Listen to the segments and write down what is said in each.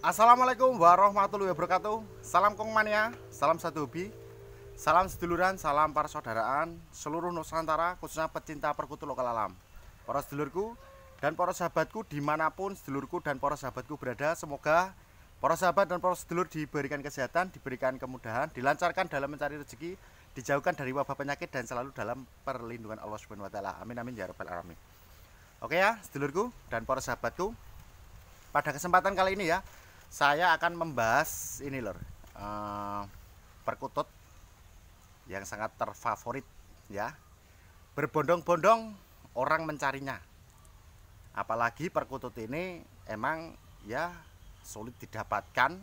Assalamualaikum warahmatullahi wabarakatuh. Salam Kongmania, salam satu hobi, salam seduluran, salam para saudaraan seluruh Nusantara, khususnya pecinta perkutu lokal alam. Para sedulurku dan para sahabatku dimanapun sedulurku dan para sahabatku berada, semoga para sahabat dan para sedulur diberikan kesehatan, diberikan kemudahan, dilancarkan dalam mencari rezeki, dijauhkan dari wabah penyakit dan selalu dalam perlindungan Allah Subhanahu wa taala. Amin amin ya rabbal alamin. Oke ya, sedulurku dan para sahabatku, pada kesempatan kali ini ya, saya akan membahas ini lor, perkutut yang sangat terfavorit ya. Berbondong-bondong orang mencarinya. Apalagi perkutut ini emang ya sulit didapatkan.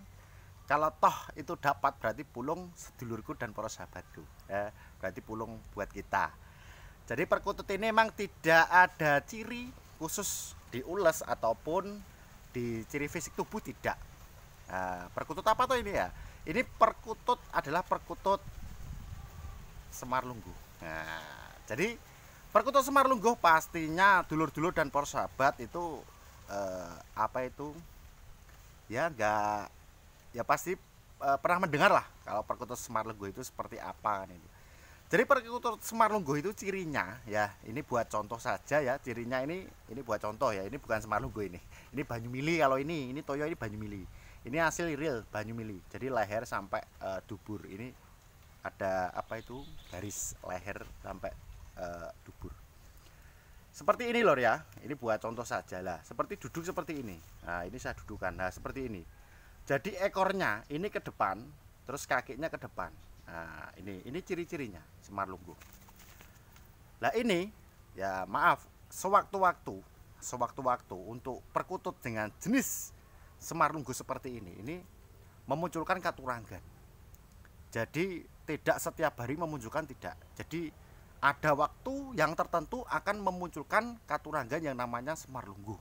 Kalau toh itu dapat berarti pulung sedulurku dan para sahabatku. Berarti pulung buat kita. Jadi perkutut ini memang tidak ada ciri khusus diules ataupun di ciri fisik tubuh, tidak. Nah, perkutut apa tuh ini ya? Ini perkutut adalah perkutut Semarlungguh. Nah, jadi perkutut Semarlungguh pastinya dulur-dulur dan para sahabat itu apa itu? Ya enggak, ya pasti pernah mendengar lah kalau perkutut Semarlungguh itu seperti apa kan itu. Jadi perkutut Semarlungguh itu cirinya ya, ini buat contoh saja ya, cirinya ini buat contoh ya, ini bukan Semarlungguh ini. Ini Banyumili, kalau ini Toyo, ini Banyumili. Ini hasil real Banyumili. Jadi leher sampai dubur ini ada apa itu? Garis leher sampai dubur. Seperti ini lor ya. Ini buat contoh saja lah. Seperti duduk seperti ini. Nah, ini saya dudukan. Nah, seperti ini. Jadi ekornya ini ke depan, terus kakinya ke depan. Nah, ini ciri-cirinya Semarlungguh. Nah, ini ya maaf, sewaktu-waktu untuk perkutut dengan jenis Semarlungguh seperti ini memunculkan katuranggan. Jadi tidak setiap hari memunculkan, tidak. Jadi ada waktu yang tertentu akan memunculkan katuranggan yang namanya Semarlungguh.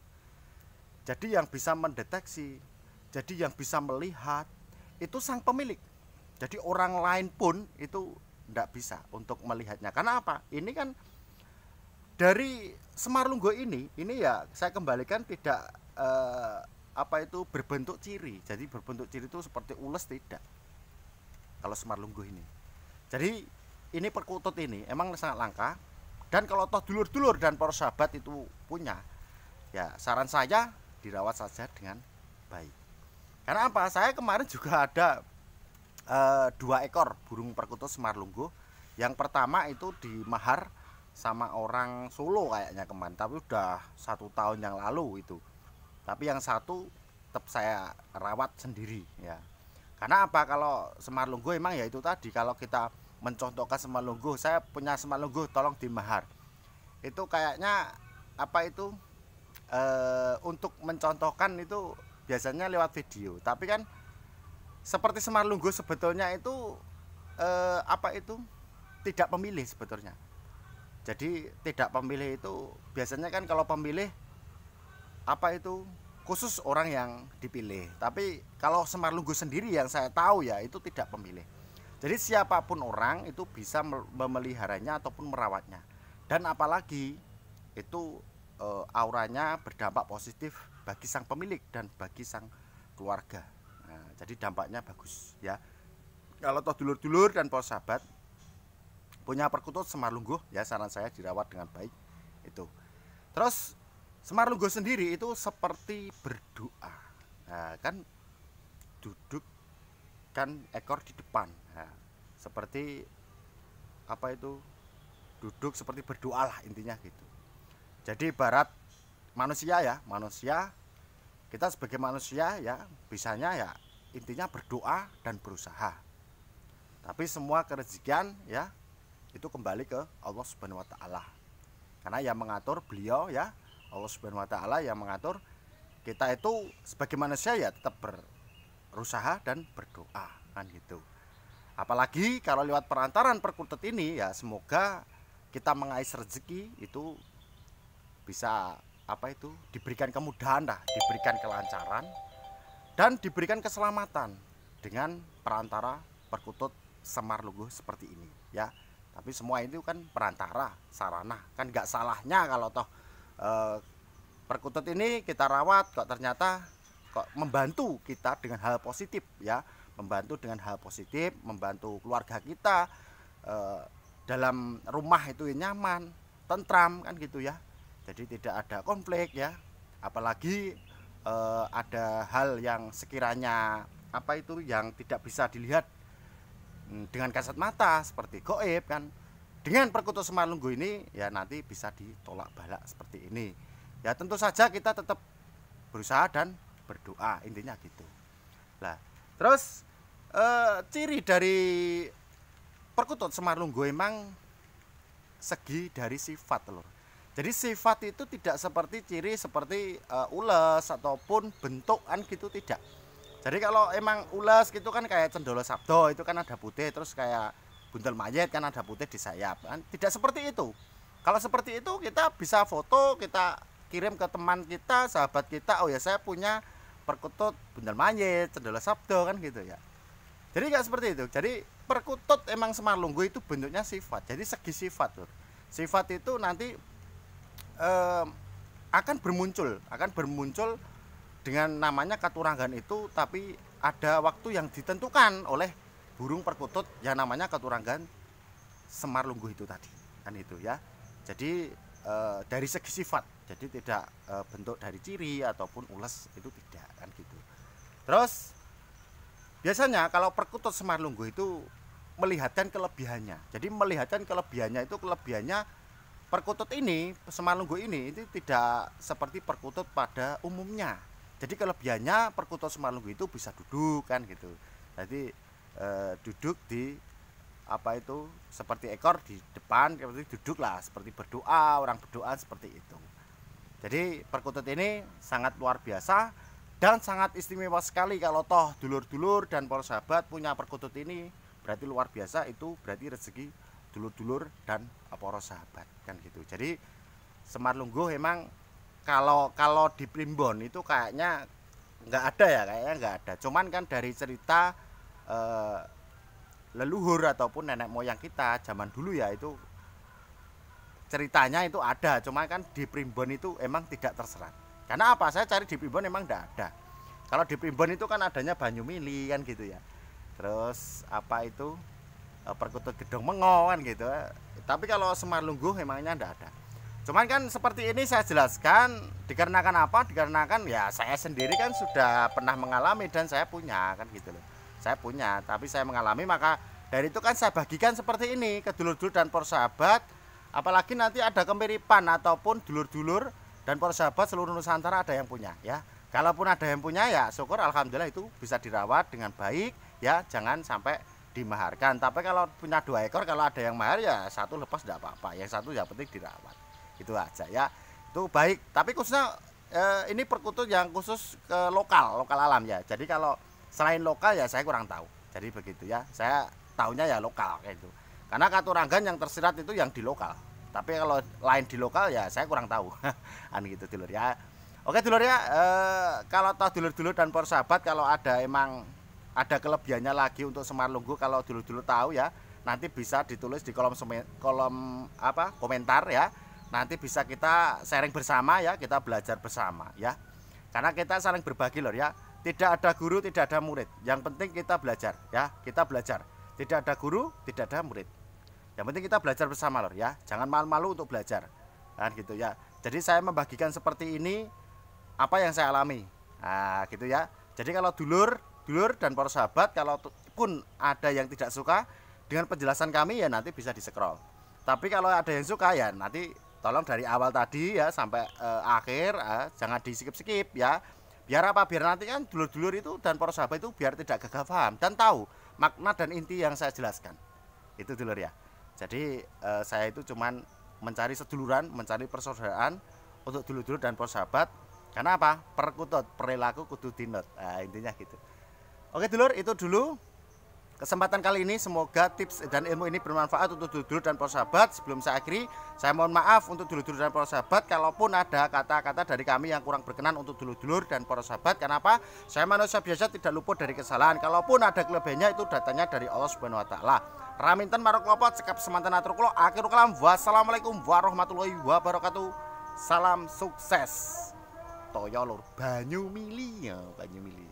Jadi yang bisa mendeteksi, jadi yang bisa melihat itu sang pemilik. Jadi orang lain pun itu tidak bisa untuk melihatnya. Karena apa? Ini kan dari Semarlungguh ini ya saya kembalikan tidak apa itu berbentuk ciri. Jadi berbentuk ciri itu seperti ules, tidak. Kalau Semarlungguh ini. Jadi ini perkutut ini emang sangat langka. Dan kalau toh dulur-dulur dan para sahabat itu punya, ya saran saya dirawat saja dengan baik. Karena apa? Saya kemarin juga ada 2 ekor burung perkutut Semarlungguh. Yang pertama itu dimahar sama orang Solo kayaknya kemarin, tapi udah 1 tahun yang lalu itu. Tapi yang satu tetap saya rawat sendiri ya. Karena apa? Kalau Semarlungguh emang ya itu tadi, kalau kita mencontohkan Semarlungguh, saya punya Semarlungguh tolong dimahar. Itu kayaknya apa itu untuk mencontohkan itu biasanya lewat video. Tapi kan seperti Semarlungguh sebetulnya itu apa itu tidak pemilih sebetulnya. Jadi tidak pemilih itu biasanya kan kalau pemilih apa itu khusus orang yang dipilih. Tapi kalau Semarlungguh sendiri yang saya tahu ya itu tidak pemilih. Jadi siapapun orang itu bisa memeliharanya ataupun merawatnya. Dan apalagi itu auranya berdampak positif bagi sang pemilik dan bagi sang keluarga. Nah, jadi dampaknya bagus ya. Kalau toh dulur-dulur dan para sahabat punya perkutut Semarlungguh ya, saran saya dirawat dengan baik itu. Terus Semarlungguh sendiri itu seperti berdoa. Nah, kan duduk kan ekor di depan. Nah, seperti apa itu? Duduk seperti berdoa lah intinya gitu. Jadi ibarat manusia ya, kita sebagai manusia ya bisanya ya intinya berdoa dan berusaha. Tapi semua kerezekian ya itu kembali ke Allah Subhanahu wa taala. Karena yang mengatur beliau ya, Allah Subhanahu wa taala yang mengatur. Kita itu sebagai manusia ya tetap berusaha dan berdoa kan gitu. Apalagi kalau lewat perantaran perkutut ini ya, semoga kita mengais rezeki itu bisa apa itu diberikan kemudahan lah, diberikan kelancaran dan diberikan keselamatan dengan perantara perkutut Semarlungguh seperti ini ya. Tapi semua itu kan perantara, sarana, kan nggak salahnya kalau toh perkutut ini kita rawat kok ternyata membantu kita dengan hal positif ya, membantu dengan hal positif, membantu keluarga kita dalam rumah itu nyaman, tentram kan gitu ya. Jadi tidak ada konflik ya, apalagi ada hal yang sekiranya apa itu yang tidak bisa dilihat dengan kasat mata seperti goib kan. Dengan perkutut Semar Lungguh ini ya nanti bisa ditolak balak seperti ini. Ya tentu saja kita tetap berusaha dan berdoa, intinya gitu. Nah, terus ciri dari perkutut Semar Lungguh emang segi dari sifat lho. Jadi sifat itu tidak seperti ciri seperti ules ataupun bentuk kan gitu, tidak. Jadi kalau emang ules gitu kan kayak Cendolo Sabdo itu kan ada putih, terus kayak buntel mayat kan ada putih di sayap kan. Tidak seperti itu. Kalau seperti itu kita bisa foto, kita kirim ke teman kita, sahabat kita, oh ya saya punya perkutut buntel mayat, Cendolo Sabdo kan gitu ya. Jadi nggak seperti itu. Jadi perkutut emang Semar Lungguh itu bentuknya sifat. Jadi segi sifat tuh. Sifat itu nanti akan bermuncul dengan namanya katuranggan itu, tapi ada waktu yang ditentukan oleh burung perkutut yang namanya katuranggan Semar Lungguh itu tadi kan itu ya. Jadi dari segi sifat, jadi tidak bentuk dari ciri ataupun ules itu tidak kan gitu. Terus biasanya kalau perkutut Semar Lungguh itu melihatkan kelebihannya. Jadi melihatkan kelebihannya itu kelebihannya perkutut ini Semar Lungguh ini itu tidak seperti perkutut pada umumnya. Jadi kelebihannya perkutut Semar Lungguh itu bisa duduk kan gitu. Jadi duduk di apa itu seperti ekor di depan, seperti duduk lah, seperti berdoa, orang berdoa seperti itu. Jadi perkutut ini sangat luar biasa dan sangat istimewa sekali. Kalau toh dulur-dulur dan para sahabat punya perkutut ini berarti luar biasa, itu berarti rezeki dulur-dulur dan para sahabat kan gitu. Jadi Semar Lungguh emang kalau di Primbon itu kayaknya nggak ada ya, kayaknya nggak ada. Cuman kan dari cerita leluhur ataupun nenek moyang kita zaman dulu ya, itu ceritanya itu ada. Cuma kan di Primbon itu emang tidak terserat. Karena apa? Saya cari di Primbon emang nggak ada. Kalau di Primbon itu kan adanya Banyu Mili kan gitu ya. Terus apa itu perkutut Gedong Mengo kan gitu. Tapi kalau Semar Lungguh emangnya nggak ada. Cuman kan seperti ini saya jelaskan dikarenakan apa? Dikarenakan ya saya sendiri kan sudah pernah mengalami dan saya punya kan gitu loh. Saya punya, tapi saya mengalami, maka dari itu kan saya bagikan seperti ini ke dulur-dulur dan para sahabat. Apalagi nanti ada kemiripan ataupun dulur-dulur dan para sahabat seluruh Nusantara ada yang punya ya. Kalaupun ada yang punya ya syukur alhamdulillah itu bisa dirawat dengan baik ya, jangan sampai dimaharkan. Tapi kalau punya 2 ekor, kalau ada yang mahar ya satu lepas tidak apa-apa, yang satu ya penting dirawat. Itu aja ya, itu baik. Tapi khususnya ini perkutut yang khusus ke lokal alam ya. Jadi kalau selain lokal ya saya kurang tahu. Jadi begitu ya, saya tahunya ya lokal kayak itu. Karena katuranggan yang tersirat itu yang di lokal. Tapi kalau lain di lokal ya saya kurang tahu. Gitu dulur ya. Oke dulur ya, kalau tahu dulur-dulur dan para sahabat, kalau ada emang ada kelebihannya lagi untuk Semar Lungguh, kalau dulur-dulur tahu ya, nanti bisa ditulis di kolom komentar ya. Nanti bisa kita sharing bersama ya, kita belajar bersama ya. Karena kita saling berbagi lor ya. Tidak ada guru, tidak ada murid. Yang penting kita belajar ya, kita belajar. Tidak ada guru, tidak ada murid. Yang penting kita belajar bersama lor ya. Jangan malu-malu untuk belajar. Kan gitu ya. Jadi saya membagikan seperti ini apa yang saya alami. Nah, gitu ya. Jadi kalau dulur dan para sahabat, kalaupun ada yang tidak suka dengan penjelasan kami ya nanti bisa di-scroll. Tapi kalau ada yang suka ya nanti tolong dari awal tadi ya sampai akhir, jangan di skip-skip ya. Biar apa? Biar nanti kan dulur-dulur itu dan para sahabat itu biar tidak gagal paham dan tahu makna dan inti yang saya jelaskan. Itu dulur ya. Jadi saya itu cuman mencari seduluran, mencari persaudaraan untuk dulur-dulur dan para sahabat. Karena apa? Perkutut, perilaku kudu dinut. Intinya gitu. Oke dulur, itu dulu kesempatan kali ini. Semoga tips dan ilmu ini bermanfaat untuk dulur-dulur dan para sahabat. Sebelum saya akhiri, saya mohon maaf untuk dulur-dulur dan para sahabat kalaupun ada kata-kata dari kami yang kurang berkenan untuk dulur-dulur dan para sahabat. Kenapa? Saya manusia biasa, tidak luput dari kesalahan. Kalaupun ada kelebihannya itu datanya dari Allah Subhanahu wa taala. Raminten marok lopot cekap semanten atur kula. Akhirul kalam. Wassalamualaikum warahmatullahi wabarakatuh. Salam sukses. toyo lur, banyu mili ya, banyu mili.